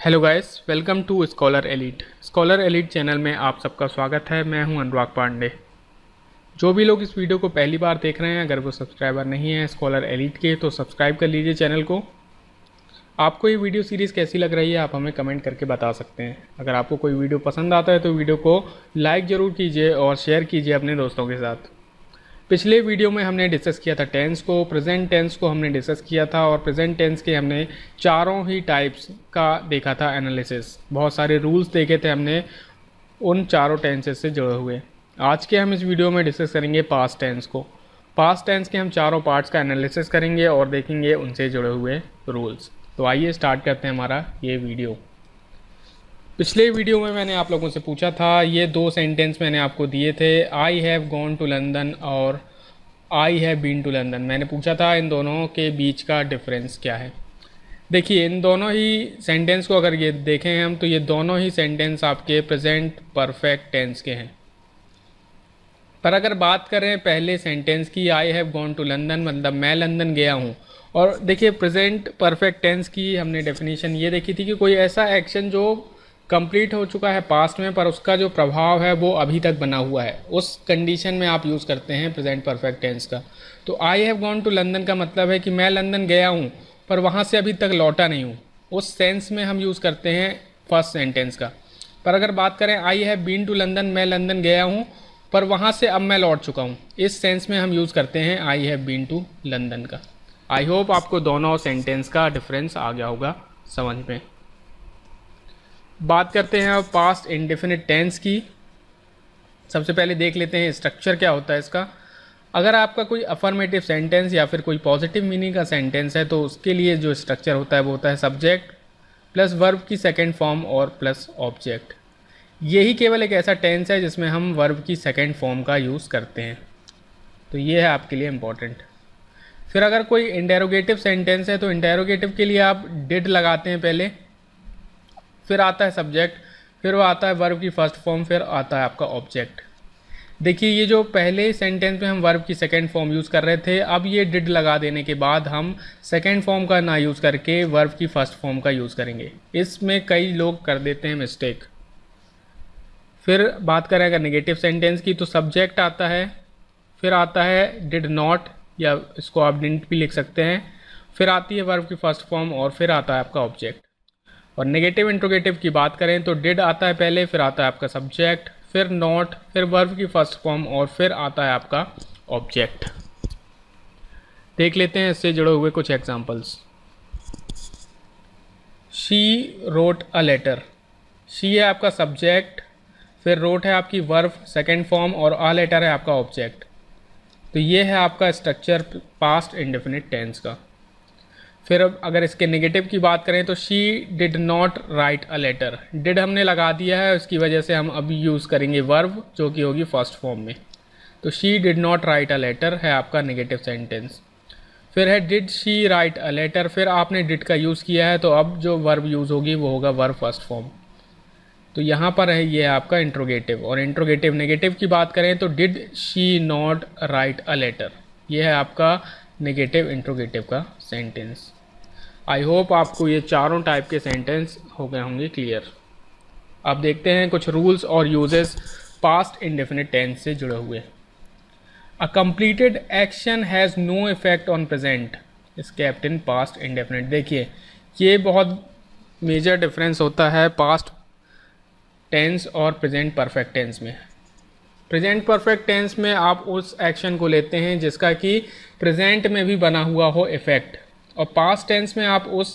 Hello guys, welcome to scholar elite. Scholar elite channel में आप सबका स्वागत है। मैं हूं अनुराग पांडे। जो भी लोग इस वीडियो को पहली बार देख रहे हैं, अगर वो सब्सक्राइबर नहीं है स्कॉलर एलीट के, तो सब्सक्राइब कर लीजिए चैनल को। आपको ये वीडियो सीरीज़ कैसी लग रही है, आप हमें कमेंट करके बता सकते हैं। अगर आपको कोई वीडियो पसंद आता है तो वीडियो को लाइक ज़रूर कीजिए और शेयर कीजिए अपने दोस्तों के साथ। पिछले वीडियो में हमने डिस्कस किया था टेंस को, प्रेजेंट टेंस को हमने डिस्कस किया था और प्रेजेंट टेंस के हमने चारों ही टाइप्स का देखा था एनालिसिस। बहुत सारे रूल्स देखे थे हमने उन चारों टेंसेस से जुड़े हुए। आज के हम इस वीडियो में डिस्कस करेंगे पास्ट टेंस को। पास्ट टेंस के हम चारों पार्ट्स का एनालिसिस करेंगे और देखेंगे उनसे जुड़े हुए रूल्स। तो आइए स्टार्ट करते हैं हमारा ये वीडियो। पिछले वीडियो में मैंने आप लोगों से पूछा था, ये दो सेंटेंस मैंने आपको दिए थे, I have gone to London और I have been to London. मैंने पूछा था इन दोनों के बीच का डिफरेंस क्या है। देखिए, इन दोनों ही सेंटेंस को अगर ये देखें हम, तो ये दोनों ही सेंटेंस आपके प्रेजेंट परफेक्ट टेंस के हैं। पर अगर बात करें पहले सेंटेंस की, I have gone to London, मतलब मैं लंदन गया हूँ। और देखिए, प्रेजेंट परफेक्ट टेंस की हमने डेफिनेशन ये देखी थी कि कोई ऐसा एक्शन जो कंप्लीट हो चुका है पास्ट में, पर उसका जो प्रभाव है वो अभी तक बना हुआ है, उस कंडीशन में आप यूज़ करते हैं प्रेजेंट परफेक्ट टेंस का। तो I have gone to London का मतलब है कि मैं लंदन गया हूँ पर वहाँ से अभी तक लौटा नहीं हूँ। उस सेंस में हम यूज़ करते हैं फर्स्ट सेंटेंस का। पर अगर बात करें I have been to London, मैं लंदन गया हूँ पर वहाँ से अब मैं लौट चुका हूँ, इस सेंस में हम यूज़ करते हैं I have been to London का। आई होप आपको दोनों सेंटेंस का डिफरेंस आ गया होगा समझ में। बात करते हैं अब पास्ट इंडेफिनिट टेंस की। सबसे पहले देख लेते हैं स्ट्रक्चर क्या होता है इसका। अगर आपका कोई अफर्मेटिव सेंटेंस या फिर कोई पॉजिटिव मीनिंग का सेंटेंस है तो उसके लिए जो स्ट्रक्चर होता है वो होता है सब्जेक्ट प्लस वर्ब की सेकंड फॉर्म और प्लस ऑब्जेक्ट। यही केवल एक ऐसा टेंस है जिसमें हम वर्ब की सेकंड फॉर्म का यूज़ करते हैं, तो ये है आपके लिए इम्पॉर्टेंट। फिर अगर कोई इंटेरोगेटिव सेंटेंस है तो इंटेरोगेटिव के लिए आप डिड लगाते हैं पहले, फिर आता है सब्जेक्ट, फिर वो आता है वर्ब की फर्स्ट फॉर्म, फिर आता है आपका ऑब्जेक्ट। देखिए, ये जो पहले सेंटेंस में हम वर्ब की सेकंड फॉर्म यूज़ कर रहे थे, अब ये डिड लगा देने के बाद हम सेकंड फॉर्म का ना यूज़ करके वर्ब की फर्स्ट फॉर्म का यूज़ करेंगे। इसमें कई लोग कर देते हैं मिस्टेक। फिर बात करें अगर नेगेटिव सेंटेंस की, तो सब्जेक्ट आता है, फिर आता है डिड नॉट, या इसको आप डिडंट भी लिख सकते हैं, फिर आती है वर्ब की फर्स्ट फॉर्म और फिर आता है आपका ऑब्जेक्ट। और नेगेटिव इंट्रोगेटिव की बात करें तो डिड आता है पहले, फिर आता है आपका सब्जेक्ट, फिर नॉट, फिर वर्ब की फर्स्ट फॉर्म और फिर आता है आपका ऑब्जेक्ट। देख लेते हैं इससे जुड़े हुए कुछ examples. She wrote a letter. She है आपका सब्जेक्ट, फिर रोट है आपकी वर्ब सेकेंड फॉर्म और अ लेटर है आपका ऑब्जेक्ट। तो ये है आपका स्ट्रक्चर पास्ट इंडेफिनिट टेंस का। फिर अब अगर इसके नेगेटिव की बात करें तो she did not write a letter. Did हमने लगा दिया है, उसकी वजह से हम अभी यूज़ करेंगे वर्ब जो कि होगी फर्स्ट फॉर्म में। तो she did not write a letter है आपका नेगेटिव सेंटेंस। फिर है did she write a letter, फिर आपने डिड का यूज़ किया है तो अब जो वर्ब यूज़ होगी वो होगा वर्ब फर्स्ट फॉर्म। तो यहाँ पर है ये आपका इंट्रोगेटिव। और इंट्रोगेटिव नेगेटिव की बात करें तो did she not write a letter, ये है आपका नेगेटिव इंट्रोगेटिव का सेंटेंस। आई होप आपको ये चारों टाइप के सेंटेंस हो गए होंगे क्लियर। अब देखते हैं कुछ रूल्स और यूजेस पास्ट इंडेफिनिट टेंस से जुड़े हुए। A completed action has no effect on present is kept in past indefinite. देखिए, ये बहुत मेजर डिफरेंस होता है पास्ट टेंस और प्रेजेंट परफेक्ट टेंस में। प्रेजेंट परफेक्ट टेंस में आप उस एक्शन को लेते हैं जिसका कि प्रेजेंट में भी बना हुआ हो इफेक्ट, और पास्ट टेंस में आप उस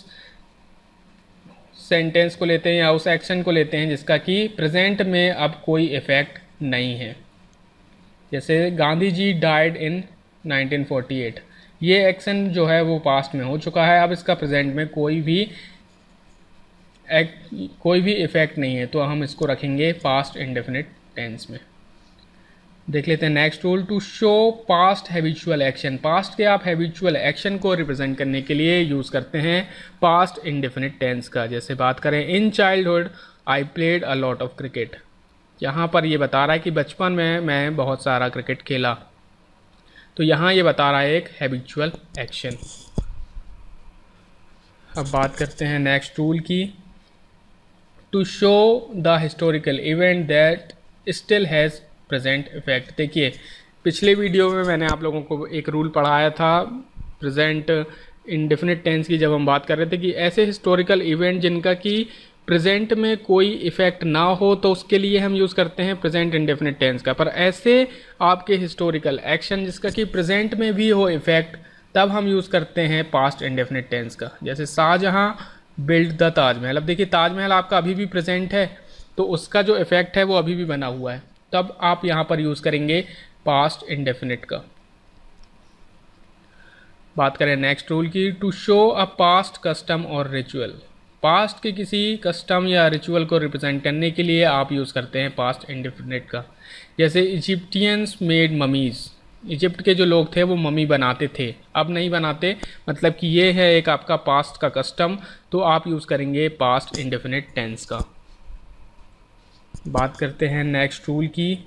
सेंटेंस को लेते हैं या उस एक्शन को लेते हैं जिसका कि प्रेजेंट में अब कोई इफेक्ट नहीं है। जैसे गांधी जी डाइड इन 1948, ये एक्शन जो है वो पास्ट में हो चुका है, अब इसका प्रेजेंट में कोई भी इफेक्ट नहीं है, तो हम इसको रखेंगे पास्ट इंडेफिनिट टेंस में। देख लेते हैं next rule. To show past habitual action. Past के आप हैबिचुअल एक्शन को रिप्रेजेंट करने के लिए यूज़ करते हैं पास्ट इंडेफिनिट टेंस का। जैसे बात करें in childhood I played a lot of cricket, यहाँ पर ये बता रहा है कि बचपन में मैं बहुत सारा क्रिकेट खेला, तो यहाँ ये बता रहा है एक हैबिचुअल एक्शन। अब बात करते हैं नेक्स्ट रूल की। To show the historical event that still has present effect. देखिए पिछले वीडियो में मैंने आप लोगों को एक रूल पढ़ाया था प्रेजेंट इंडेफिनिट टेंस की, जब हम बात कर रहे थे कि ऐसे हिस्टोरिकल इवेंट जिनका कि प्रेजेंट में कोई इफेक्ट ना हो तो उसके लिए हम यूज़ करते हैं प्रेजेंट इंडेफिनिट टेंस का। पर ऐसे आपके हिस्टोरिकल एक्शन जिसका कि प्रेजेंट में भी हो इफेक्ट, तब हम यूज़ करते हैं पास्ट इंडेफिनिट टेंस का। जैसे शाहजहां बिल्ड द ताजमहल। अब देखिए ताजमहल आपका अभी भी प्रेजेंट है तो उसका जो इफेक्ट है वो अभी भी बना हुआ है, तब आप यहाँ पर यूज़ करेंगे पास्ट इंडेफिनिट का। बात करें नेक्स्ट रूल की, to show a past custom और रिचुअल। पास्ट के किसी कस्टम या रिचुअल को रिप्रेजेंट करने के लिए आप यूज़ करते हैं पास्ट इंडेफिनिट का। जैसे इजिप्टियंस मेड ममीज़, इजिप्ट के जो लोग थे वो ममी बनाते थे, अब नहीं बनाते, मतलब कि ये है एक आपका पास्ट का कस्टम, तो आप यूज़ करेंगे पास्ट इंडेफिनिट टेंस का। बात करते हैं नेक्स्ट रूल की,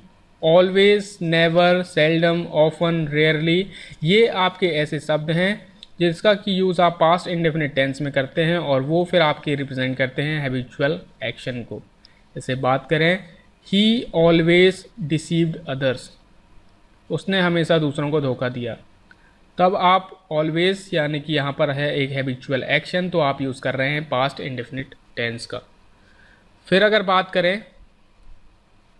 always, never, seldom, often, rarely. ये आपके ऐसे शब्द हैं जिसका कि यूज़ आप पास्ट इंडेफिनिट टेंस में करते हैं और वो फिर आपके रिप्रेजेंट करते हैं हैबिचुअल एक्शन को। जैसे बात करें, ही ऑलवेज डिसीव्ड अदर्स, उसने हमेशा दूसरों को धोखा दिया, तब आप ऑलवेज यानी कि यहाँ पर है एक हैबिचुअल एक्शन, तो आप यूज़ कर रहे हैं पास्ट इंडेफिनिट टेंस का। फिर अगर बात करें,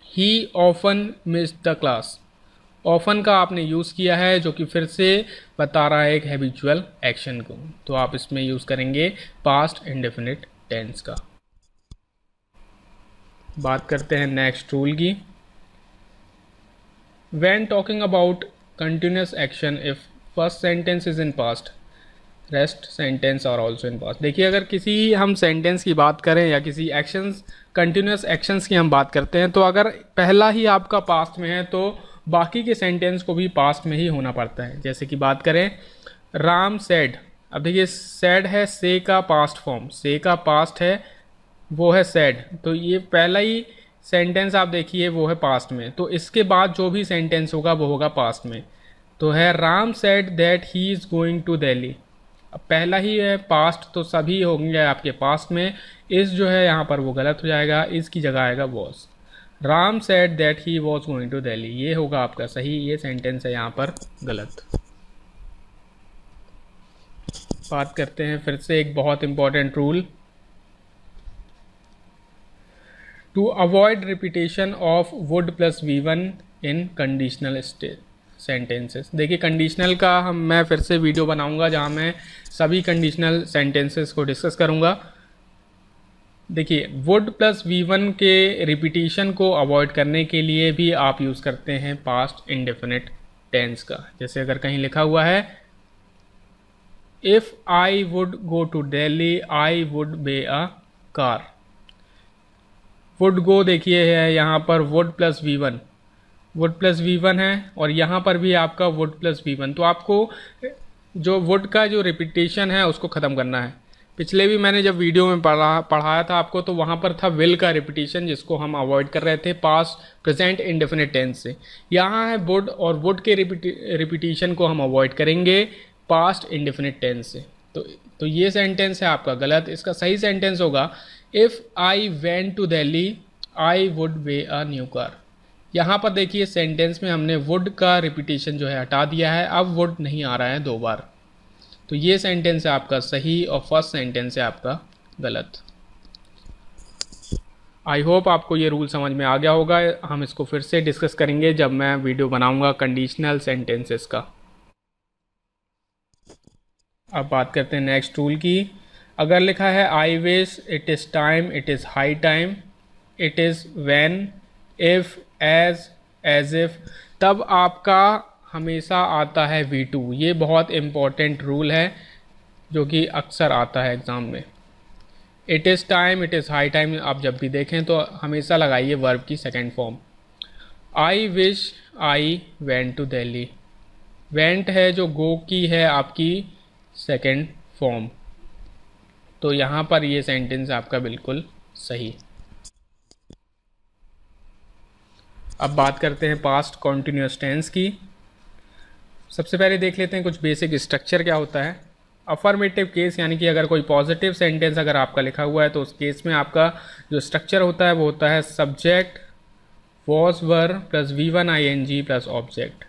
ही often missed the class, often का आपने यूज़ किया है जो कि फिर से बता रहा है एक हैबिचुअल एक्शन को, तो आप इसमें यूज़ करेंगे पास्ट इंडेफिनिट टेंस का। बात करते हैं नेक्स्ट रूल की, when talking about continuous action if first sentence is in past, rest sentence are also in past. देखिए अगर किसी हम सेंटेंस की बात करें या किसी एक्शंस कंटिन्यूस एक्शंस की हम बात करते हैं, तो अगर पहला ही आपका पास्ट में है तो बाकी के सेंटेंस को भी पास्ट में ही होना पड़ता है। जैसे कि बात करें, राम सेड, अब देखिए सेड है से का पास्ट फॉर्म, से का पास्ट है वो है सेड, तो ये पहला ही सेंटेंस आप देखिए वो है पास्ट में, तो इसके बाद जो भी सेंटेंस होगा वो होगा पास्ट में। तो है Ram said that he is going to Delhi, अब पहला ही है पास्ट तो सभी होंगे आपके पास्ट में, इस जो है यहाँ पर वो गलत हो जाएगा, इसकी जगह आएगा was. Ram said that he was going to Delhi, ये होगा आपका सही, ये सेंटेंस है यहाँ पर गलत। बात करते हैं फिर से एक बहुत important rule, to avoid repetition of would plus V1 in conditional sentences. देखिए कंडीशनल का मैं फिर से वीडियो बनाऊंगा जहाँ मैं सभी कंडीशनल सेंटेंसेस को डिस्कस करूंगा। देखिए वुड प्लस V1 के रिपीटिशन को अवॉइड करने के लिए भी आप यूज़ करते हैं पास्ट इंडेफिनिट टेंस का। जैसे अगर कहीं लिखा हुआ है, if I would go to Delhi I would buy a car, would go देखिए है यहाँ पर वुड प्लस V1 है और यहाँ पर भी आपका वुड प्लस V1, तो आपको जो वुड का जो रिपीटेशन है उसको ख़त्म करना है। पिछले भी मैंने जब वीडियो में पढ़ाया था आपको, तो वहाँ पर था विल का रिपीटेशन जिसको हम अवॉइड कर रहे थे पास्ट प्रेजेंट इंडेफिनिट टेंस से। यहाँ है वुड और वुड के रिपीटेशन को हम अवॉइड करेंगे पास्ट इंडेफिनिट टेंस से। तो ये सेंटेंस है आपका गलत, इसका सही सेंटेंस होगा, if I went to Delhi I would buy a new car. यहाँ पर देखिए सेंटेंस में हमने वुड का रिपीटेशन जो है हटा दिया है, अब वुड नहीं आ रहा है दो बार, तो ये सेंटेंस है आपका सही और फर्स्ट सेंटेंस है आपका गलत। आई होप आपको ये रूल समझ में आ गया होगा, हम इसको फिर से डिस्कस करेंगे जब मैं वीडियो बनाऊंगा कंडीशनल सेंटेंसेस का। अब बात करते हैं नेक्स्ट रूल की, अगर लिखा है I wish, it is time, it is high time, it is when, if, as if, तब आपका हमेशा आता है V2। ये बहुत इम्पॉर्टेंट रूल है जो कि अक्सर आता है एग्ज़ाम में। It is time, it is high time आप जब भी देखें तो हमेशा लगाइए वर्ब की second form. I wish I went to Delhi, went है जो गो की है आपकी सेकेंड फॉर्म, तो यहाँ पर ये सेंटेंस आपका बिल्कुल सही। अब बात करते हैं पास्ट कॉन्टिन्यूस टेंस की। सबसे पहले देख लेते हैं कुछ बेसिक स्ट्रक्चर क्या होता है। अफर्मेटिव केस यानी कि अगर कोई पॉजिटिव सेंटेंस अगर आपका लिखा हुआ है तो उस केस में आपका जो स्ट्रक्चर होता है वो होता है subject was were plus V1 ING plus object.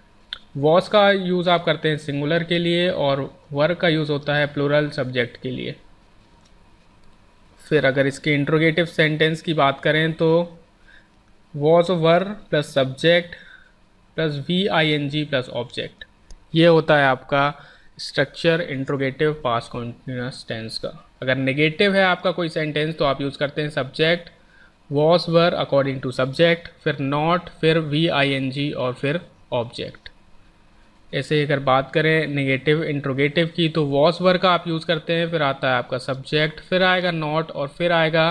Was का यूज़ आप करते हैं सिंगुलर के लिए और वर का यूज़ होता है प्लूरल सब्जेक्ट के लिए। फिर अगर इसके इंट्रोगेटिव सेंटेंस की बात करें तो was were plus subject plus VING plus object, ये होता है आपका structure interrogative past continuous tense का। अगर नेगेटिव है आपका कोई सेंटेंस तो आप यूज़ करते हैं subject was were according to subject, फिर नॉट, फिर VING और फिर ऑब्जेक्ट। ऐसे अगर बात करें नेगेटिव इंट्रोगेटिव की तो वॉज वर का आप यूज़ करते हैं, फिर आता है आपका सब्जेक्ट, फिर आएगा नॉट और फिर आएगा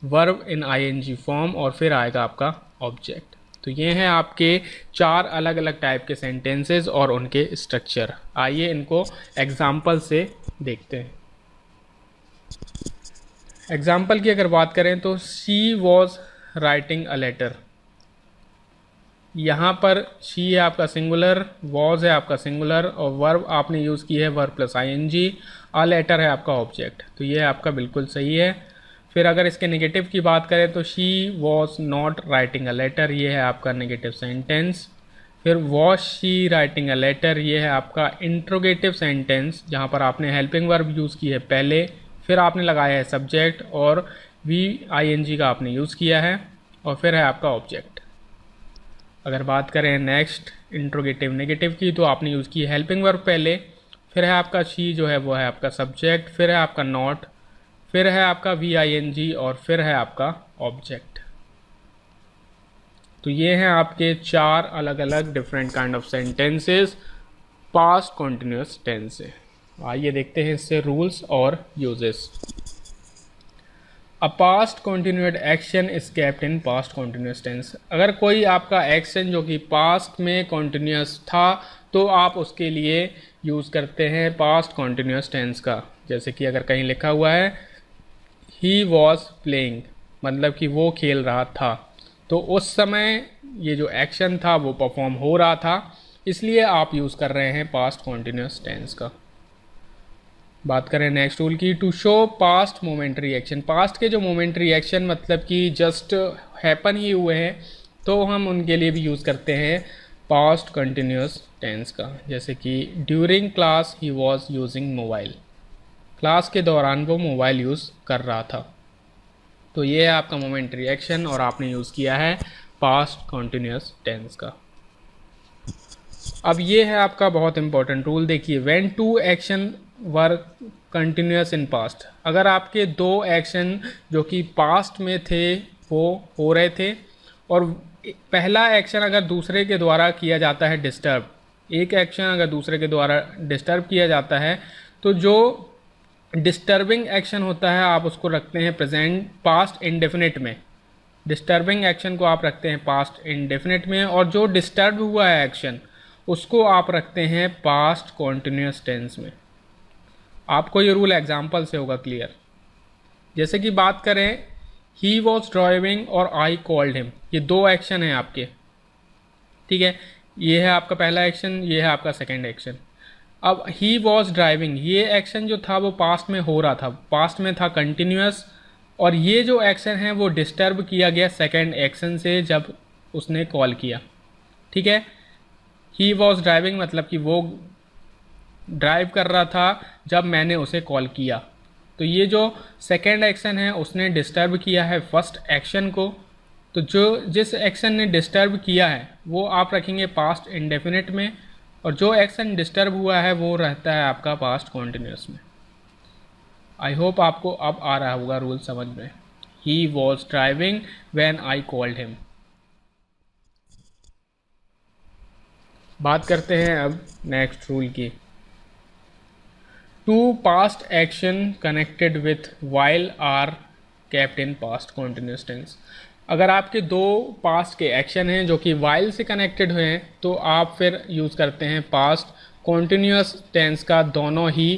वर्ब इन ING फॉर्म और फिर आएगा आपका ऑब्जेक्ट। तो ये हैं आपके 4 अलग अलग टाइप के सेंटेंसेस और उनके स्ट्रक्चर। आइए इनको एग्जाम्पल से देखते हैं। एग्जाम्पल की अगर बात करें तो she was writing a letter. यहाँ पर शी है आपका सिंगुलर, वॉज है आपका सिंगुलर और वर्ब आपने यूज़ की है verb plus ING, a letter है आपका ऑब्जेक्ट। तो ये आपका बिल्कुल सही है। फिर अगर इसके नेगेटिव की बात करें तो she was not writing a letter, ये है आपका नेगेटिव सेंटेंस। फिर was she writing a letter, ये है आपका इंट्रोगेटिव सेंटेंस जहाँ पर आपने हेल्पिंग वर्ब यूज़ की है पहले, फिर आपने लगाया है सब्जेक्ट और VING का आपने यूज़ किया है और फिर है आपका ऑब्जेक्ट। अगर बात करें नेक्स्ट इंट्रोगेटिव नेगेटिव की तो आपने यूज़ की है हेल्पिंग वर्ब पहले, फिर है आपका शी जो है वो है आपका सब्जेक्ट, फिर है आपका नॉट, फिर है आपका VING और फिर है आपका ऑब्जेक्ट। तो ये हैं आपके 4 अलग अलग different kind of sentences past continuous tense से। आइए देखते हैं इससे रूल्स और uses. A past continued action is kept in past continuous tense. अगर कोई आपका एक्शन जो कि पास्ट में कॉन्टिन्यूस था तो आप उसके लिए यूज़ करते हैं पास्ट कॉन्टिन्यूस टेंस का। जैसे कि अगर कहीं लिखा हुआ है ही वॉज प्लेइंग, मतलब कि वो खेल रहा था, तो उस समय ये जो एक्शन था वो परफॉर्म हो रहा था, इसलिए आप यूज़ कर रहे हैं पास्ट कॉन्टिन्यूस टेंस का। बात करें नेक्स्ट रूल की, to show past momentary action. Past के जो मोमेंट्री एक्शन मतलब कि जस्ट हैपन ही हुए हैं तो हम उनके लिए भी यूज़ करते हैं पास्ट कंटिन्यूस टेंस का। जैसे कि during class he was using mobile, class के दौरान वो मोबाइल यूज़ कर रहा था। तो ये है आपका मोमेंट्री एक्शन और आपने यूज़ किया है पास्ट कंटिन्यूस टेंस का। अब ये है आपका बहुत इंपॉर्टेंट रूल, देखिए when 2 action were continuous in past. अगर आपके 2 एक्शन जो कि पास्ट में थे वो हो रहे थे और पहला एक्शन अगर दूसरे के द्वारा किया जाता है डिस्टर्ब, एक एक्शन अगर दूसरे के द्वारा डिस्टर्ब किया जाता है तो जो डिस्टर्बिंग एक्शन होता है आप उसको रखते हैं प्रेजेंट पास्ट इंडेफिनिट में। डिस्टर्बिंग एक्शन को आप रखते हैं पास्ट इंडेफिनिट में और जो डिस्टर्ब हुआ है एक्शन उसको आप रखते हैं पास्ट कॉन्टिन्यूस टेंस में। आपको ये रूल एग्जाम्पल से होगा क्लियर। जैसे कि बात करें ही वॉज ड्राइविंग और आई कॉल्ड हिम, ये 2 एक्शन हैं आपके, ठीक है। ये है आपका पहला एक्शन, ये है आपका सेकेंड एक्शन। अब ही वॉज ड्राइविंग, ये एक्शन जो था वो पास्ट में हो रहा था, पास्ट में था कंटिन्यूस, और ये जो एक्शन है वो डिस्टर्ब किया गया सेकेंड एक्शन से जब उसने कॉल किया, ठीक है। ही वॉज ड्राइविंग मतलब कि वो ड्राइव कर रहा था जब मैंने उसे कॉल किया, तो ये जो सेकेंड एक्शन है उसने डिस्टर्ब किया है फर्स्ट एक्शन को। तो जो जिस एक्शन ने डिस्टर्ब किया है वो आप रखेंगे पास्ट इंडेफिनिट में और जो एक्शन डिस्टर्ब हुआ है वो रहता है आपका पास्ट कॉन्टिन्यूस में। आई होप आपको अब आ रहा होगा रूल समझ में। He was driving when I called him. बात करते हैं अब नेक्स्ट रूल की, two past action connected with while are kept in past continuous tense. अगर आपके 2 पास्ट के एक्शन हैं जो कि वाइल से कनेक्टेड हुए हैं तो आप फिर यूज़ करते हैं पास्ट कॉन्टिन्यूस टेंस का दोनों ही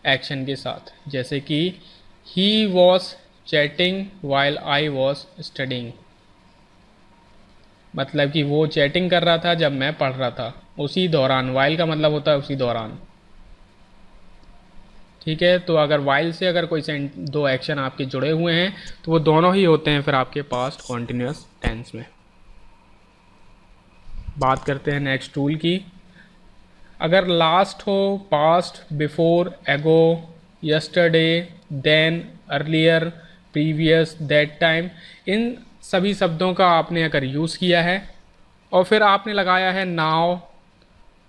एक्शन के साथ। जैसे कि he was chatting while I was studying, मतलब कि वो चैटिंग कर रहा था जब मैं पढ़ रहा था, उसी दौरान। वाइल का मतलब होता है उसी दौरान। ठीक है, तो अगर वाइल से अगर कोई दो एक्शन आपके जुड़े हुए हैं तो वो दोनों ही होते हैं फिर आपके पास्ट कॉन्टिन्यूस टेंस में। बात करते हैं नेक्स्ट रूल की। अगर लास्ट हो, past, before, ago, yesterday, then, earlier, previous, that time, इन सभी शब्दों का आपने अगर यूज़ किया है और फिर आपने लगाया है now,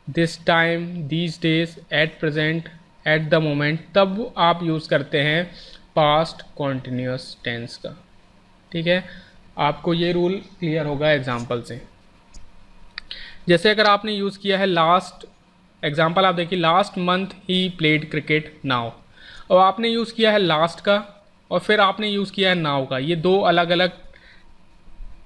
this time, these days, at present, at the moment, तब आप यूज़ करते हैं पास्ट कॉन्टिन्यूस टेंस का। ठीक है, आपको ये रूल क्लियर होगा एग्जाम्पल से। जैसे अगर आपने यूज़ किया है लास्ट, एग्जाम्पल आप देखिए, last month he played cricket now, और आपने यूज़ किया है लास्ट का और फिर आपने यूज़ किया है नाउ का। ये दो अलग अलग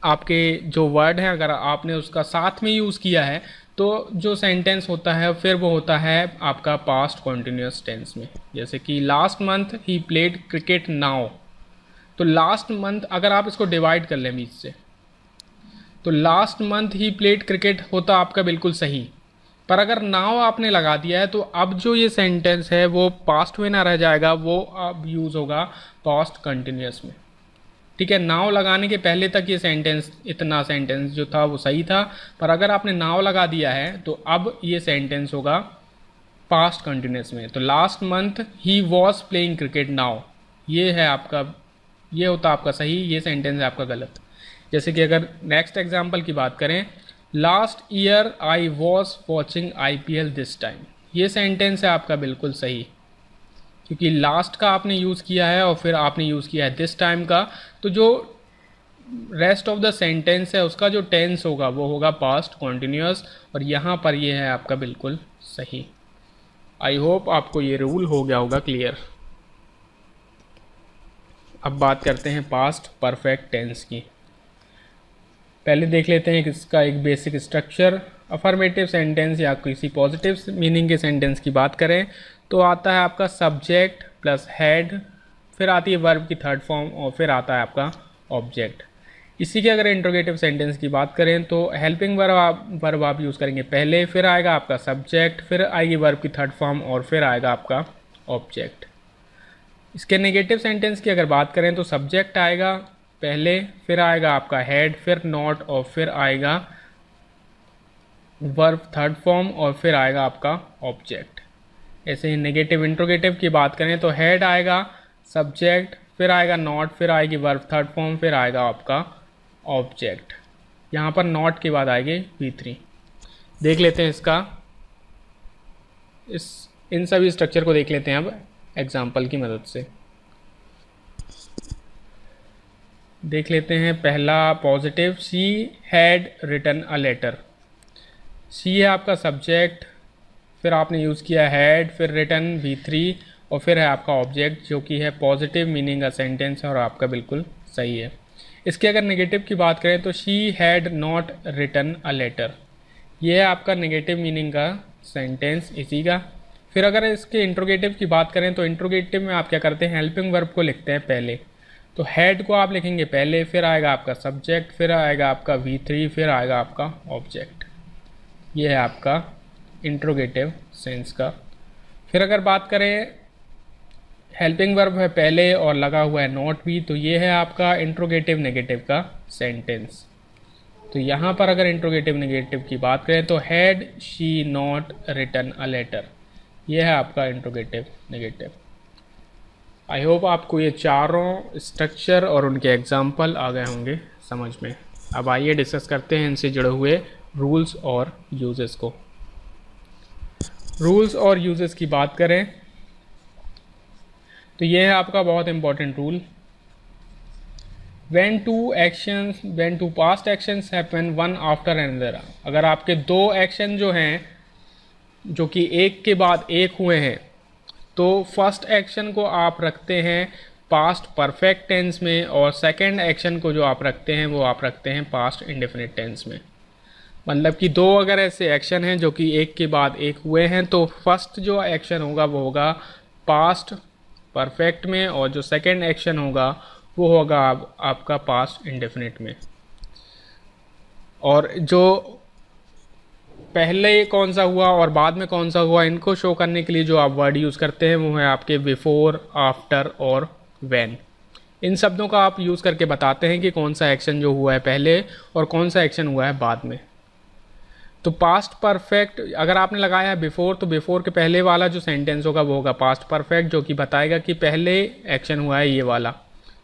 आपके जो वर्ड हैं, अगर आपने उसका साथ में यूज़ किया है तो जो सेंटेंस होता है फिर वो होता है आपका पास्ट कॉन्टिन्यूस टेंस में। जैसे कि last month he played cricket now, तो लास्ट मंथ अगर आप इसको डिवाइड कर लें बीच से, तो last month he played cricket होता आपका बिल्कुल सही, पर अगर नाउ आपने लगा दिया है तो अब जो ये सेंटेंस है वो पास्ट में ना रह जाएगा, वो अब यूज़ होगा पास्ट कंटिन्यूस में। ठीक है, नाउ लगाने के पहले तक ये सेंटेंस, इतना सेंटेंस जो था वो सही था, पर अगर आपने नाउ लगा दिया है तो अब ये सेंटेंस होगा पास्ट कंटिन्यूस में। तो last month he was playing cricket now, ये है आपका, ये होता आपका सही, ये सेंटेंस है आपका गलत। जैसे कि अगर नेक्स्ट एग्जाम्पल की बात करें, last year I was watching IPL this time, ये सेंटेंस है आपका बिल्कुल सही, क्योंकि लास्ट का आपने यूज़ किया है और फिर आपने यूज़ किया है दिस टाइम का, तो जो रेस्ट ऑफ द सेंटेंस है उसका जो टेंस होगा वो होगा पास्ट कॉन्टिन्यूस, और यहाँ पर ये है आपका बिल्कुल सही। आई होप आपको ये रूल हो गया होगा क्लियर। अब बात करते हैं पास्ट परफेक्ट टेंस की। पहले देख लेते हैं कि इसका एक बेसिक स्ट्रक्चर। अफर्मेटिव सेंटेंस या किसी पॉजिटिव मीनिंग के सेंटेंस की बात करें तो आता है आपका सब्जेक्ट प्लस हेड, फिर आती है वर्ब की थर्ड फॉर्म और फिर आता है आपका ऑब्जेक्ट। इसी के अगर इंट्रोगेटिव सेंटेंस की बात करें तो हेल्पिंग वर्ब आप यूज़ करेंगे पहले, फिर आएगा आपका सब्जेक्ट, फिर आएगी वर्ब की थर्ड फॉर्म और फिर आएगा आपका ऑब्जेक्ट। इसके नेगेटिव सेंटेंस की अगर बात करें तो सब्जेक्ट आएगा पहले, फिर आएगा आपका हेड, फिर नॉट और फिर आएगा वर्ब थर्ड फॉर्म और फिर आएगा आपका ऑब्जेक्ट। ऐसे ही नेगेटिव इंट्रोगेटिव की बात करें तो हेड आएगा, सब्जेक्ट, फिर आएगा नॉट, फिर आएगी वर्ब थर्ड फॉर्म, फिर आएगा आपका ऑब्जेक्ट। यहाँ पर नॉट के बाद आएगी V3। देख लेते हैं इसका, इन सभी स्ट्रक्चर को देख लेते हैं अब एग्जाम्पल की मदद से। देख लेते हैं पहला positive, she had written a letter. She है आपका सब्जेक्ट, फिर आपने यूज़ किया हैड, फिर रिटन V3 और फिर है आपका ऑब्जेक्ट जो कि है पॉजिटिव मीनिंग का सेंटेंस और आपका बिल्कुल सही है। इसके अगर नेगेटिव की बात करें तो she had not written a letter, ये है आपका नेगेटिव मीनिंग का सेंटेंस इसी का। फिर अगर इसके इंट्रोगेटिव की बात करें तो इंट्रोगेटिव में आप क्या करते हैं, हेल्पिंग वर्ब को लिखते हैं पहले, तो हेड को आप लिखेंगे पहले, फिर आएगा आपका सब्जेक्ट, फिर आएगा आपका V3, फिर आएगा आपका ऑब्जेक्ट। ये है आपका इंट्रोगेटिव सेंस का। फिर अगर बात करें हेल्पिंग वर्ब है पहले और लगा हुआ है नॉट भी, तो ये है आपका इंट्रोगेटिव नेगेटिव का सेंटेंस। तो यहाँ पर अगर इंट्रोगेटिव नेगेटिव की बात करें तो had she not written a letter, ये है आपका इंट्रोगेटिव नेगेटिव। आई होप आपको ये चारों स्ट्रक्चर और उनके एग्जाम्पल आ गए होंगे समझ में। अब आइए डिस्कस करते हैं इनसे जुड़े हुए रूल्स और यूजेस को। रूल्स और यूजेस की बात करें तो ये है आपका बहुत important rule, when two past actions happen one after another, अगर आपके दो एक्शन जो हैं जो कि एक के बाद एक हुए हैं तो फर्स्ट एक्शन को आप रखते हैं पास्ट परफेक्ट टेंस में और सेकंड एक्शन को जो आप रखते हैं वो आप रखते हैं पास्ट इंडेफिनिट टेंस में। मतलब कि दो अगर ऐसे एक्शन हैं जो कि एक के बाद एक हुए हैं तो फर्स्ट जो एक्शन होगा वो होगा पास्ट परफेक्ट में और जो सेकंड एक्शन होगा वो होगा आपका पास्ट इंडेफिनिट में। और जो पहले कौन सा हुआ और बाद में कौन सा हुआ, इनको शो करने के लिए जो आप वर्ड यूज़ करते हैं वो है आपके बिफोर, आफ्टर और व्हेन। इन शब्दों का आप यूज़ करके बताते हैं कि कौन सा एक्शन जो हुआ है पहले और कौन सा एक्शन हुआ है बाद में। तो पास्ट परफेक्ट अगर आपने लगाया है बिफोर, तो बिफोर के पहले वाला जो सेंटेंस होगा वो होगा पास्ट परफेक्ट, जो कि बताएगा कि पहले एक्शन हुआ है ये वाला।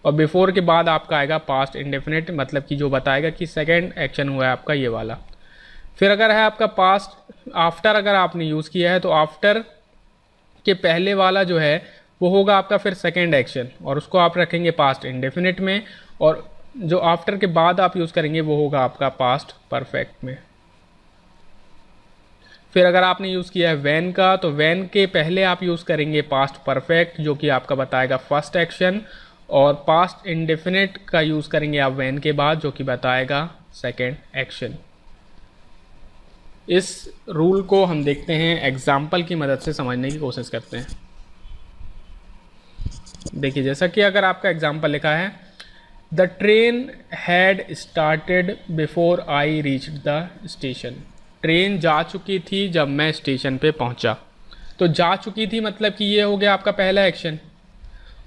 और बिफोर के बाद आपका आएगा पास्ट इंडेफिनिट, मतलब कि जो बताएगा कि सेकेंड एक्शन हुआ है आपका ये वाला। फिर अगर है आपका पास्ट आफ्टर, अगर आपने यूज़ किया है तो आफ्टर के पहले वाला जो है वो होगा आपका फिर सेकेंड एक्शन, और उसको आप रखेंगे पास्ट इंडेफिनिट में, और जो आफ्टर के बाद आप यूज़ करेंगे वो होगा आपका पास्ट परफेक्ट में। फिर अगर आपने यूज़ किया है वैन का, तो वैन के पहले आप यूज़ करेंगे पास्ट परफेक्ट, जो कि आपका बताएगा फर्स्ट एक्शन, और पास्ट इंडेफिनिट का यूज़ करेंगे आप वैन के बाद, जो कि बताएगा सेकेंड एक्शन। इस रूल को हम देखते हैं एग्जाम्पल की मदद से समझने की कोशिश करते हैं। देखिए, जैसा कि अगर आपका एग्जाम्पल लिखा है, the train had started before I reach the station. Train जा चुकी थी जब मैं स्टेशन पे पहुंचा। तो जा चुकी थी मतलब कि ये हो गया आपका पहला एक्शन,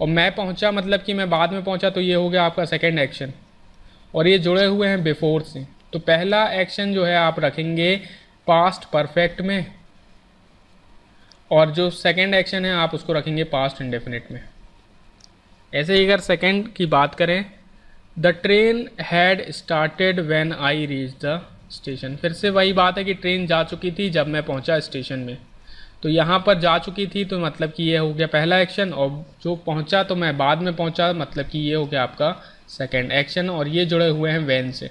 और मैं पहुंचा मतलब कि मैं बाद में पहुंचा, तो ये हो गया आपका सेकंड एक्शन, और ये जुड़े हुए हैं बिफोर से। तो पहला एक्शन जो है आप रखेंगे पास्ट परफेक्ट में, और जो सेकंड एक्शन है आप उसको रखेंगे पास्ट इंडेफिनिट में। ऐसे ही अगर सेकंड की बात करें, the train had started when I reach the station. फिर से वही बात है कि ट्रेन जा चुकी थी जब मैं पहुंचा स्टेशन में। तो यहाँ पर जा चुकी थी तो मतलब कि ये हो गया पहला एक्शन, और जो पहुंचा तो मैं बाद में पहुंचा मतलब कि ये हो गया आपका सेकंड एक्शन, और ये जुड़े हुए हैं व्हेन से।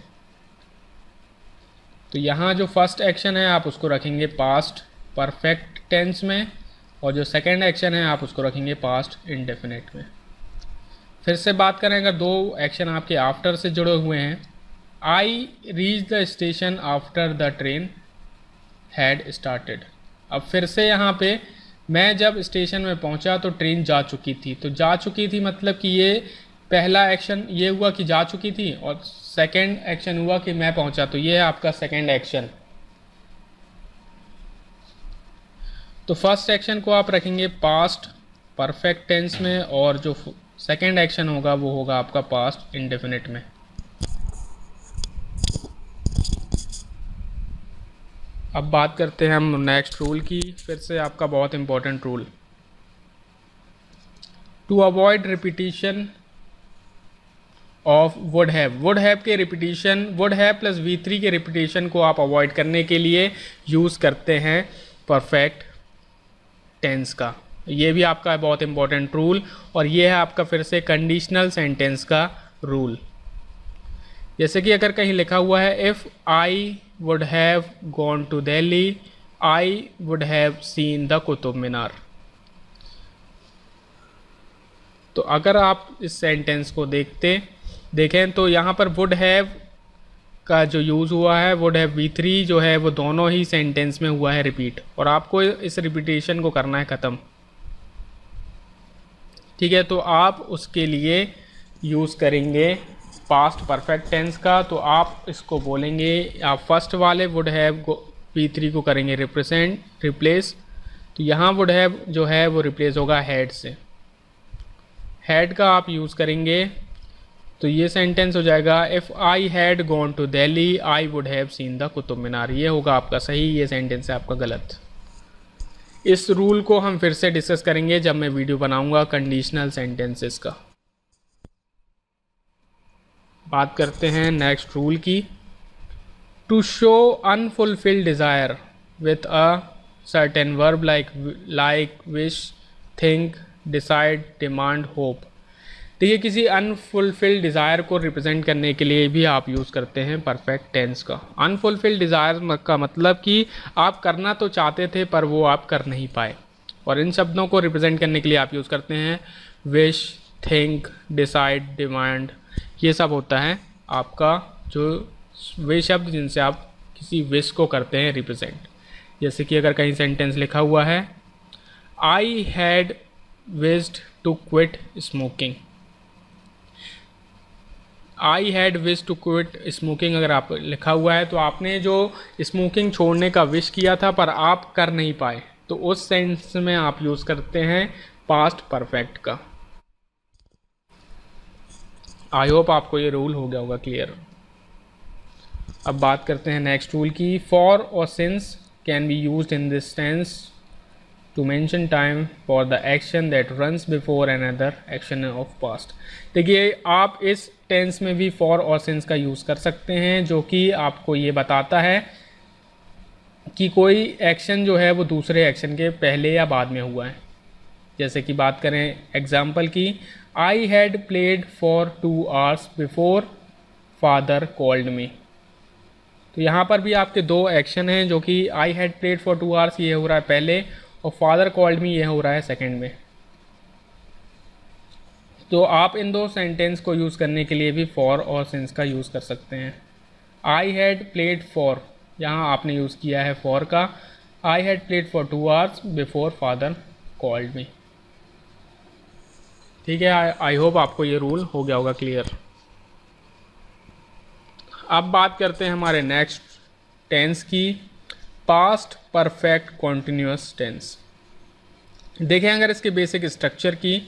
तो यहाँ जो फर्स्ट एक्शन है आप उसको रखेंगे पास्ट परफेक्ट टेंस में, और जो सेकंड एक्शन है आप उसको रखेंगे पास्ट इंडेफिनिट में। फिर से बात करें, अगर दो एक्शन आपके आफ्टर से जुड़े हुए हैं, I reach the station after the train had started. अब फिर से यहाँ पे मैं जब स्टेशन में पहुँचा तो ट्रेन जा चुकी थी। तो जा चुकी थी मतलब कि ये पहला एक्शन ये हुआ कि जा चुकी थी, और सेकंड एक्शन हुआ कि मैं पहुँचा, तो ये है आपका सेकंड एक्शन। तो फर्स्ट एक्शन को आप रखेंगे पास्ट परफेक्ट टेंस में, और जो सेकंड एक्शन होगा वो होगा आपका पास्ट इंडेफिनिट में। अब बात करते हैं हम नेक्स्ट रूल की। फिर से आपका बहुत important rule, to avoid repetition of would have. Would have के repetition, would have plus V3 के रिपीटिशन को आप अवॉइड करने के लिए यूज़ करते हैं परफेक्ट टेंस का। ये भी आपका बहुत इंपॉर्टेंट रूल, और ये है आपका फिर से कंडीशनल सेंटेंस का रूल। जैसे कि अगर कहीं लिखा हुआ है, if I would have gone to Delhi I would have seen the Qutub Minar. तो अगर आप इस सेंटेंस को देखें तो यहाँ पर वुड हैव का जो यूज़ हुआ है, वुड हैव V3 जो है वो दोनों ही सेंटेंस में हुआ है रिपीट, और आपको इस रिपीटेशन को करना है ख़त्म। ठीक है, तो आप उसके लिए यूज़ करेंगे पास्ट परफेक्ट टेंस का। तो आप इसको बोलेंगे, आप फर्स्ट वाले वुड हैव V3 को करेंगे रिप्लेस। तो यहाँ वुड हैव जो है वो रिप्लेस होगा हैड से। हैड का आप यूज़ करेंगे तो ये सेंटेंस हो जाएगा, if I had gone to Delhi I would have seen the Qutub Minar. ये होगा आपका सही, ये सेंटेंस है आपका गलत। इस रूल को हम फिर से डिस्कस करेंगे जब मैं वीडियो बनाऊंगा कंडीशनल सेंटेंसेस का। बात करते हैं नेक्स्ट रूल की, to show unfulfilled desire with a certain verb like wish, think, decide, demand, hope. देखिए, किसी अनफुलफिल्ड डिज़ायर को रिप्रेजेंट करने के लिए भी आप यूज़ करते हैं परफेक्ट टेंस का। अनफुलफिल्ड डिज़ायर का मतलब कि आप करना तो चाहते थे पर वो आप कर नहीं पाए, और इन शब्दों को रिप्रेजेंट करने के लिए आप यूज़ करते हैं विश, थिंक, डिसाइड, डिमांड। ये सब होता है आपका जो वे शब्द जिनसे आप किसी विश को करते हैं रिप्रेजेंट। जैसे कि अगर कहीं सेंटेंस लिखा हुआ है, I had wished to quit smoking. I had wish to quit smoking अगर आप लिखा हुआ है तो आपने जो स्मोकिंग छोड़ने का विश किया था पर आप कर नहीं पाए, तो उस सेंस में आप यूज़ करते हैं पास्ट परफेक्ट का। आई होप आपको ये रूल हो गया होगा क्लियर। अब बात करते हैं नेक्स्ट रूल की। फॉर और since can be used in this tense to mention time for the action that runs before another action of past. देखिए आप इस टेंस में भी फॉर और सिंस का यूज़ कर सकते हैं, जो कि आपको ये बताता है कि कोई एक्शन जो है वो दूसरे एक्शन के पहले या बाद में हुआ है। जैसे कि बात करें एग्जाम्पल की, I had played for 2 hours before father called me. तो यहाँ पर भी आपके दो एक्शन हैं, जो कि I had played for 2 hours ये हो रहा है पहले, और फादर कॉल्ड मी ये हो रहा है सेकंड में। तो आप इन दो सेंटेंस को यूज़ करने के लिए भी फॉर और सिंस का यूज़ कर सकते हैं। आई हैड प्लेड फॉर, यहाँ आपने यूज़ किया है फॉर का। I had played for 2 hours before father called me. ठीक है, आई होप आपको ये रूल हो गया होगा क्लियर। अब बात करते हैं हमारे नेक्स्ट टेंस की, पास्ट परफेक्ट कॉन्टिन्यूस टेंस। देखें अगर इसके बेसिक स्ट्रक्चर की,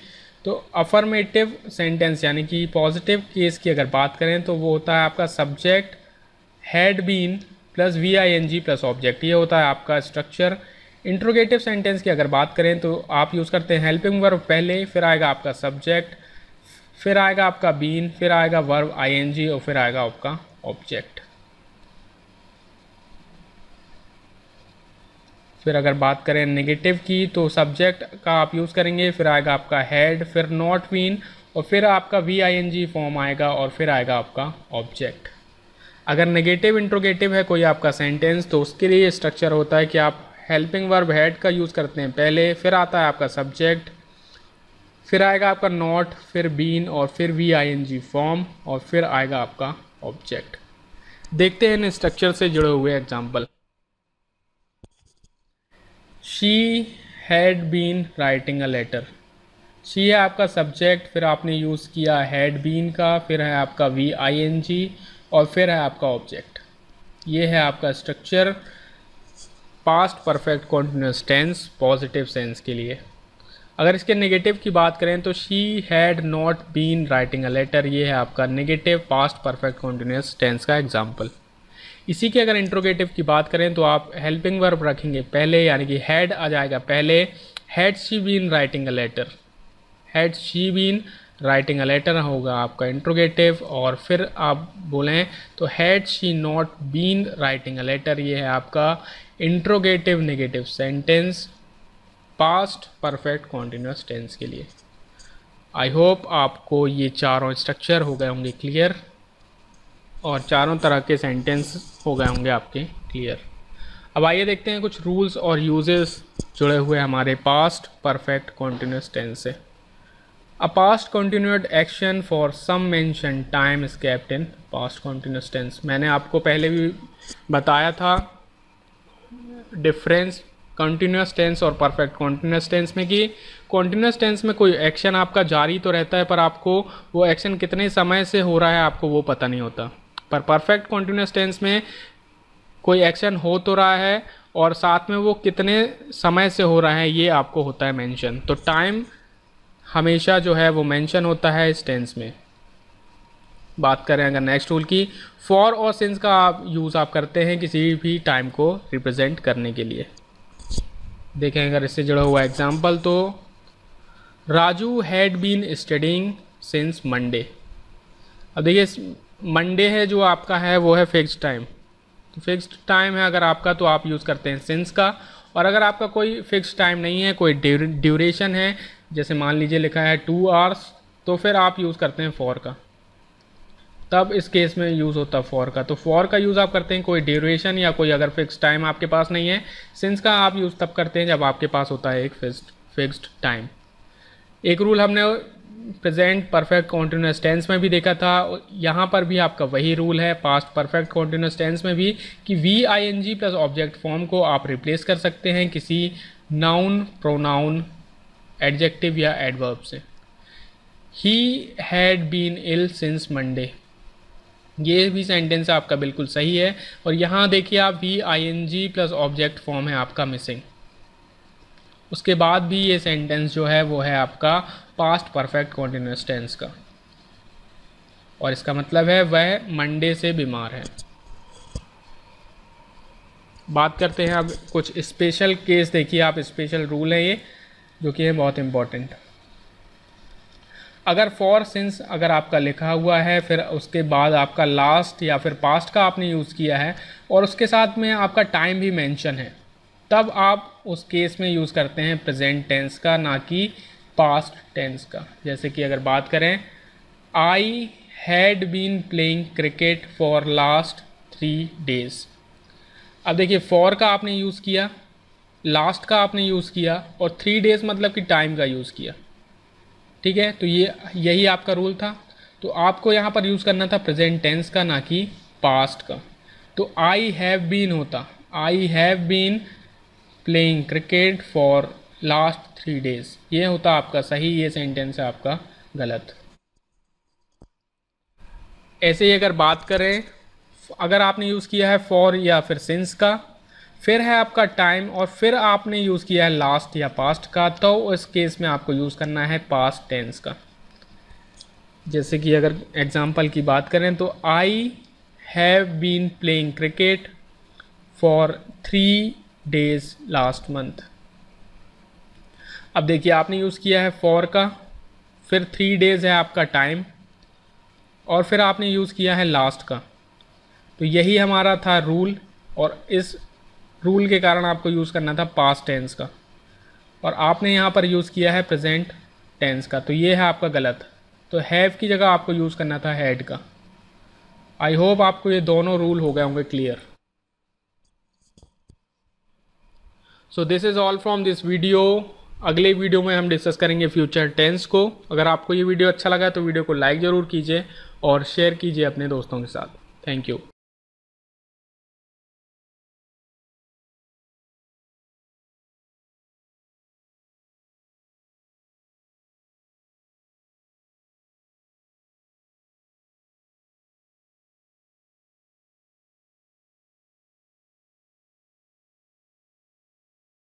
तो अफर्मेटिव सेंटेंस यानी कि पॉजिटिव केस की अगर बात करें तो वो होता है आपका subject had been plus VING plus object, ये होता है आपका स्ट्रक्चर। इंट्रोगेटिव सेंटेंस की अगर बात करें तो आप यूज़ करते हैं हेल्पिंग वर्ब पहले, फिर आएगा आपका सब्जेक्ट, फिर आएगा आपका बीन, फिर आएगा वर्ब ING और फिर आएगा आपका ऑब्जेक्ट। फिर अगर बात करें नेगेटिव की तो सब्जेक्ट का आप यूज़ करेंगे, फिर आएगा आपका हैड, फिर नॉट बीन और फिर आपका VING फॉर्म आएगा और फिर आएगा आपका ऑब्जेक्ट। अगर नेगेटिव इंट्रोगेटिव है कोई आपका सेंटेंस तो उसके लिए स्ट्रक्चर होता है कि आप हेल्पिंग वर्ब हैड का यूज़ करते हैं पहले, फिर आता है आपका सब्जेक्ट, फिर आएगा आपका नॉट, फिर बीन और फिर VING फॉर्म और फिर आएगा आपका ऑब्जेक्ट। देखते हैं इन स्ट्रक्चर से जुड़े हुए example. She had been writing a letter. She है आपका सब्जेक्ट, फिर आपने यूज़ किया हैड बीन का, फिर है आपका VING और फिर है आपका ऑब्जेक्ट। ये है आपका structure past perfect continuous tense positive sense के लिए। अगर इसके नेगेटिव की बात करें तो she had not been writing a letter, ये है आपका negative past perfect continuous tense का एग्जाम्पल। इसी के अगर इंट्रोगेटिव की बात करें तो आप हेल्पिंग वर्ब रखेंगे पहले, यानी कि हैड आ जाएगा पहले, had she been writing a letter, had she been writing a letter होगा आपका इंट्रोगेटिव, और फिर आप बोलें तो had she not been writing a letter, ये है आपका interrogative negative sentence past perfect continuous tense के लिए। आई होप आपको ये चारों स्ट्रक्चर हो गए होंगे क्लियर और चारों तरह के सेंटेंस हो गए होंगे आपके क्लियर। अब आइए देखते हैं कुछ रूल्स और यूजेस जुड़े हुए हमारे पास्ट परफेक्ट कॉन्टिन्यूस टेंस से। A past continued action for some mention time is kept in past continuous tense. मैंने आपको पहले भी बताया था डिफरेंस कंटिन्यूस टेंस और परफेक्ट कॉन्टिन्यूस टेंस में कि कॉन्टिन्यूस टेंस में कोई एक्शन आपका जारी तो रहता है पर आपको वो एक्शन कितने समय से हो रहा है आपको वो पता नहीं होता। पर परफेक्ट कॉन्टिन्यूस टेंस में कोई एक्शन हो तो रहा है और साथ में वो कितने समय से हो रहा है ये आपको होता है मेंशन। तो टाइम हमेशा जो है वो मेंशन होता है इस टेंस में। बात करें अगर नेक्स्ट रूल की, फॉर और सिंस का आप यूज़ आप करते हैं किसी भी टाइम को रिप्रेजेंट करने के लिए। देखें अगर इससे जुड़ा हुआ एग्जाम्पल तो Raju had been studying since Monday. अब देखिए मंडे है जो आपका है वो है फिक्स्ड टाइम, तो फिक्स्ड टाइम है अगर आपका तो आप यूज़ करते हैं सिंस का। और अगर आपका कोई फिक्स्ड टाइम नहीं है, कोई ड्यूरेशन है, जैसे मान लीजिए लिखा है 2 hours, तो फिर आप यूज़ करते हैं फॉर का, तब इस केस में यूज़ होता है फॉर का। तो फॉर का यूज़ आप करते हैं कोई ड्यूरेशन या कोई अगर फिक्स्ड टाइम आपके पास नहीं है। सिंस का आप यूज़ तब करते हैं जब आपके पास होता है एक फिक्स्ड टाइम। एक रूल हमने प्रेजेंट परफेक्ट कॉन्टिन्यूस टेंस में भी देखा था, यहाँ पर भी आपका वही रूल है पास्ट परफेक्ट कॉन्टिन्यूस टेंस में भी कि VING प्लस ऑब्जेक्ट फॉर्म को आप रिप्लेस कर सकते हैं किसी नाउन, प्रोनाउन, एडजेक्टिव या एडवर्ब से। He had been ill since Monday, ये भी सेंटेंस आपका बिल्कुल सही है। और यहाँ देखिए आप V ING plus object form है आपका मिसिंग। उसके बाद भी ये सेंटेंस जो है वो है आपका पास्ट परफेक्ट कॉन्टिन्यूअस टेंस का, और इसका मतलब है वह मंडे से बीमार है। बात करते हैं अब कुछ स्पेशल केस। देखिए आप, स्पेशल रूल है ये जो कि है बहुत इम्पोर्टेंट। अगर फॉर सिंस अगर आपका लिखा हुआ है, फिर उसके बाद आपका लास्ट या फिर पास्ट का आपने यूज़ किया है और उसके साथ में आपका टाइम भी मेंशन है, तब आप उस केस में यूज़ करते हैं प्रेजेंट टेंस का, ना कि पास्ट टेंस का। जैसे कि अगर बात करें, I had been playing cricket for last 3 days। अब देखिए फॉर का आपने यूज़ किया, लास्ट का आपने यूज़ किया और 3 days मतलब कि टाइम का यूज़ किया। ठीक है, तो यही आपका रूल था। तो आपको यहाँ पर यूज़ करना था प्रेजेंट टेंस का, ना कि पास्ट का। तो आई हैव बीन होता, I have been playing cricket for last 3 days, ये होता आपका सही, ये सेंटेंस है आपका गलत। ऐसे ही अगर बात करें, अगर आपने यूज़ किया है फॉर या फिर सिंस का, फिर है आपका टाइम और फिर आपने यूज़ किया है लास्ट या पास्ट का, तो उस केस में आपको यूज़ करना है पास्ट टेंस का। जैसे कि अगर एग्जांपल की बात करें तो I have been playing cricket for 3 days last month. अब देखिए आपने यूज़ किया है फॉर का, फिर 3 days है आपका टाइम और फिर आपने यूज़ किया है लास्ट का। तो यही हमारा था रूल, और इस रूल के कारण आपको यूज़ करना था पास्ट टेंस का, और आपने यहाँ पर यूज़ किया है प्रेजेंट टेंस का, तो ये है आपका गलत। तो हैव की जगह आपको यूज़ करना था हैड का। आई होप आपको ये दोनों रूल हो गए होंगे clear. So this is all from this video. अगले वीडियो में हम डिस्कस करेंगे फ्यूचर टेंस को। अगर आपको ये वीडियो अच्छा लगा तो वीडियो को लाइक ज़रूर कीजिए और शेयर कीजिए अपने दोस्तों के साथ। Thank you.